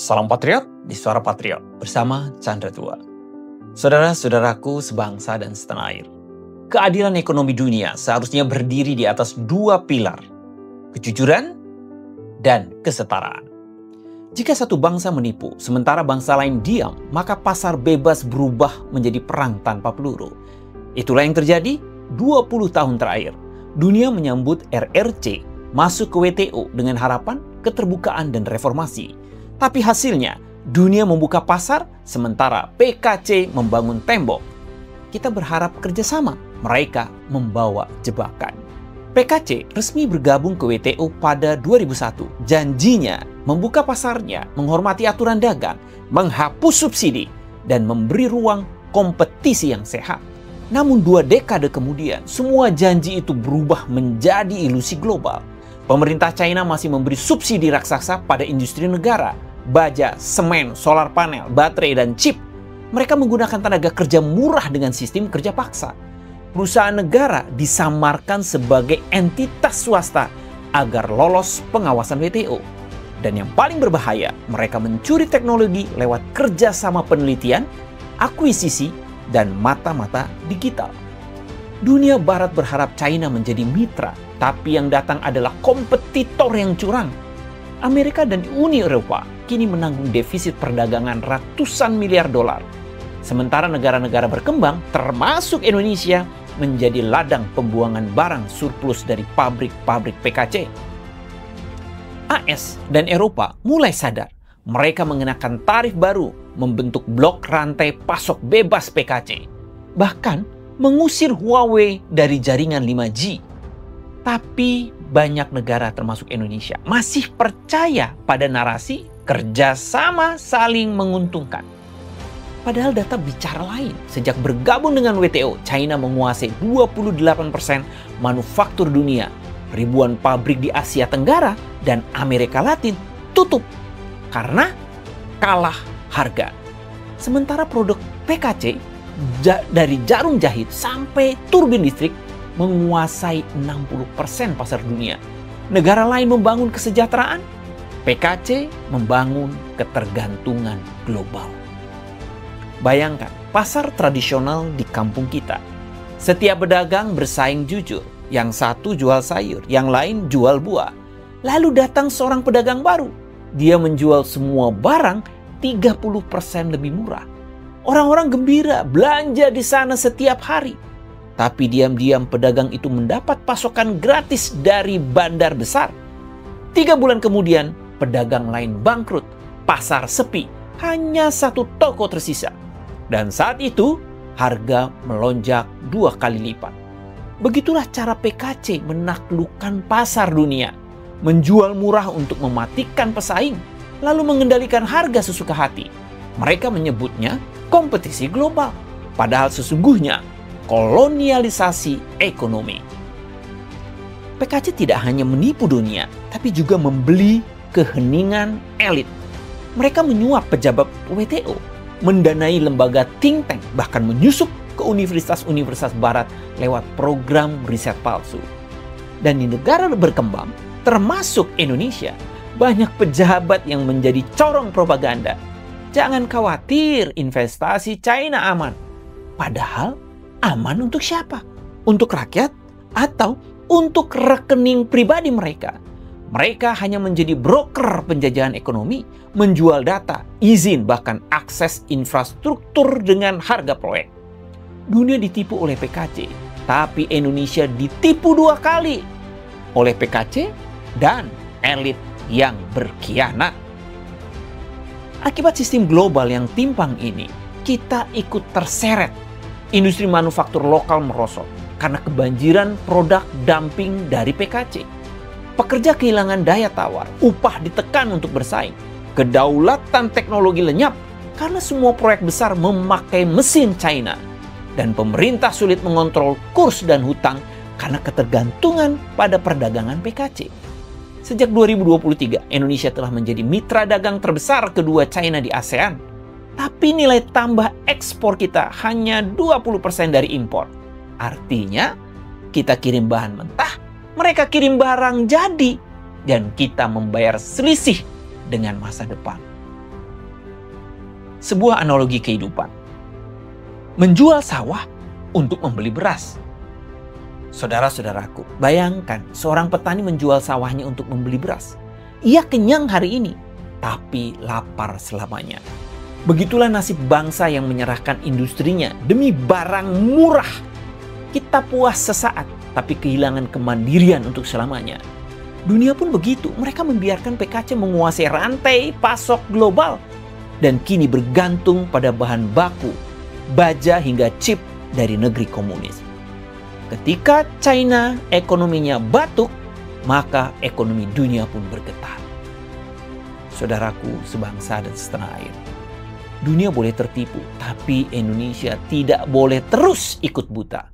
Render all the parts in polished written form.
Salam Patriot di Suara Patriot bersama Chandra Tua. Saudara-saudaraku sebangsa dan setanah air. Keadilan ekonomi dunia seharusnya berdiri di atas dua pilar, kejujuran dan kesetaraan. Jika satu bangsa menipu, sementara bangsa lain diam, maka pasar bebas berubah menjadi perang tanpa peluru. Itulah yang terjadi 20 tahun terakhir. Dunia menyambut RRC masuk ke WTO dengan harapan keterbukaan dan reformasi. Tapi hasilnya, dunia membuka pasar, sementara PKC membangun tembok. Kita berharap kerjasama, mereka membawa jebakan. PKC resmi bergabung ke WTO pada 2001. Janjinya membuka pasarnya, menghormati aturan dagang, menghapus subsidi, dan memberi ruang kompetisi yang sehat. Namun 2 dekade kemudian, semua janji itu berubah menjadi ilusi global. Pemerintah China masih memberi subsidi raksasa pada industri negara, baja, semen, solar panel, baterai, dan chip. Mereka menggunakan tenaga kerja murah dengan sistem kerja paksa. Perusahaan negara disamarkan sebagai entitas swasta agar lolos pengawasan WTO. Dan yang paling berbahaya, mereka mencuri teknologi lewat kerjasama penelitian, akuisisi, dan mata-mata digital. Dunia Barat berharap China menjadi mitra, tapi yang datang adalah kompetitor yang curang. Amerika dan Uni Eropa kini menanggung defisit perdagangan ratusan miliar dolar. Sementara negara-negara berkembang, termasuk Indonesia, menjadi ladang pembuangan barang surplus dari pabrik-pabrik PKC. AS dan Eropa mulai sadar. Mereka mengenakan tarif baru, membentuk blok rantai pasok bebas PKC. Bahkan mengusir Huawei dari jaringan 5G. Tapi banyak negara termasuk Indonesia masih percaya pada narasi kerjasama saling menguntungkan. Padahal data bicara lain. Sejak bergabung dengan WTO, China menguasai 28% manufaktur dunia. Ribuan pabrik di Asia Tenggara dan Amerika Latin tutup karena kalah harga. Sementara produk PKC dari jarum jahit sampai turbin listrik menguasai 60% pasar dunia. Negara lain membangun kesejahteraan, PKC membangun ketergantungan global. Bayangkan, pasar tradisional di kampung kita. Setiap pedagang bersaing jujur. Yang satu jual sayur, yang lain jual buah. Lalu datang seorang pedagang baru. Dia menjual semua barang 30% lebih murah. Orang-orang gembira belanja di sana setiap hari. Tapi diam-diam pedagang itu mendapat pasokan gratis dari bandar besar. 3 bulan kemudian, pedagang lain bangkrut. Pasar sepi, hanya satu toko tersisa. Dan saat itu, harga melonjak 2 kali lipat. Begitulah cara PKC menaklukkan pasar dunia. Menjual murah untuk mematikan pesaing, lalu mengendalikan harga sesuka hati. Mereka menyebutnya kompetisi global. Padahal sesungguhnya kolonialisasi ekonomi. PKC tidak hanya menipu dunia, tapi juga membeli keheningan elit. Mereka menyuap pejabat WTO, mendanai lembaga think tank, bahkan menyusup ke universitas-universitas barat lewat program riset palsu. Dan di negara berkembang, termasuk Indonesia, banyak pejabat yang menjadi corong propaganda. Jangan khawatir, investasi China aman. Padahal aman untuk siapa? Untuk rakyat atau untuk rekening pribadi mereka? Mereka hanya menjadi broker penjajahan ekonomi, menjual data, izin, bahkan akses infrastruktur dengan harga proyek. Dunia ditipu oleh PKC, tapi Indonesia ditipu 2 kali oleh PKC dan elit yang berkhianat. Akibat sistem global yang timpang ini, kita ikut terseret. Industri manufaktur lokal merosot karena kebanjiran produk dumping dari PKC. Pekerja kehilangan daya tawar, upah ditekan untuk bersaing. Kedaulatan teknologi lenyap karena semua proyek besar memakai mesin China. Dan pemerintah sulit mengontrol kurs dan hutang karena ketergantungan pada perdagangan PKC. Sejak 2023, Indonesia telah menjadi mitra dagang terbesar kedua China di ASEAN. Tapi nilai tambah ekspor kita hanya 20% dari impor. Artinya, kita kirim bahan mentah, mereka kirim barang jadi. Dan kita membayar selisih dengan masa depan. sebuah analogi kehidupan. Menjual sawah untuk membeli beras. Saudara-saudaraku, bayangkan seorang petani menjual sawahnya untuk membeli beras. Ia kenyang hari ini, tapi lapar selamanya. Begitulah nasib bangsa yang menyerahkan industrinya demi barang murah. Kita puas sesaat, tapi kehilangan kemandirian untuk selamanya. Dunia pun begitu, mereka membiarkan PKC menguasai rantai pasok global dan kini bergantung pada bahan baku, baja hingga chip dari negeri komunis. Ketika China ekonominya batuk, maka ekonomi dunia pun bergetar. Saudaraku sebangsa dan setanah air, dunia boleh tertipu, tapi Indonesia tidak boleh terus ikut buta.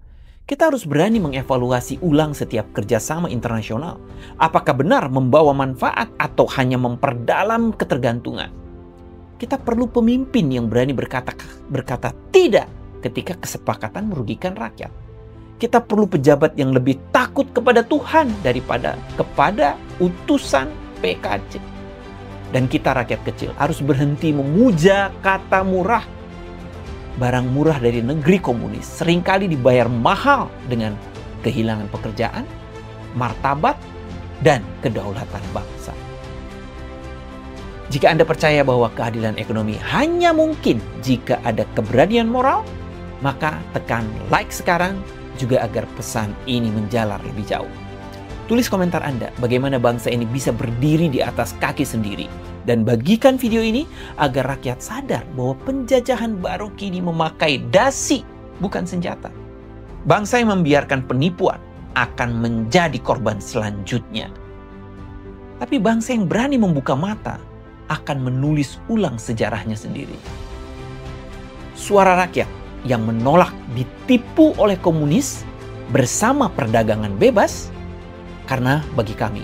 Kita harus berani mengevaluasi ulang setiap kerjasama internasional. Apakah benar membawa manfaat atau hanya memperdalam ketergantungan? Kita perlu pemimpin yang berani berkata tidak ketika kesepakatan merugikan rakyat. Kita perlu pejabat yang lebih takut kepada Tuhan daripada kepada utusan PKC. Dan kita rakyat kecil harus berhenti memuja kata murah. Barang murah dari negeri komunis seringkali dibayar mahal dengan kehilangan pekerjaan, martabat, dan kedaulatan bangsa. Jika Anda percaya bahwa keadilan ekonomi hanya mungkin jika ada keberanian moral, maka tekan like sekarang juga agar pesan ini menjalar lebih jauh. Tulis komentar Anda bagaimana bangsa ini bisa berdiri di atas kaki sendiri. Dan bagikan video ini agar rakyat sadar bahwa penjajahan baru kini memakai dasi, bukan senjata. Bangsa yang membiarkan penipuan akan menjadi korban selanjutnya. Tapi bangsa yang berani membuka mata akan menulis ulang sejarahnya sendiri. Suara rakyat yang menolak ditipu oleh komunis bersama perdagangan bebas, karena bagi kami,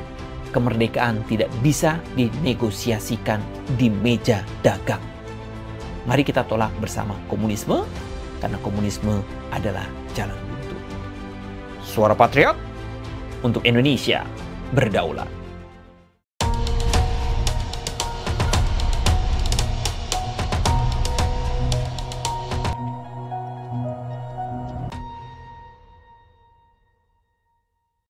kemerdekaan tidak bisa dinegosiasikan di meja dagang. Mari kita tolak bersama komunisme, karena komunisme adalah jalan buntu. Suara Patriot untuk Indonesia berdaulat.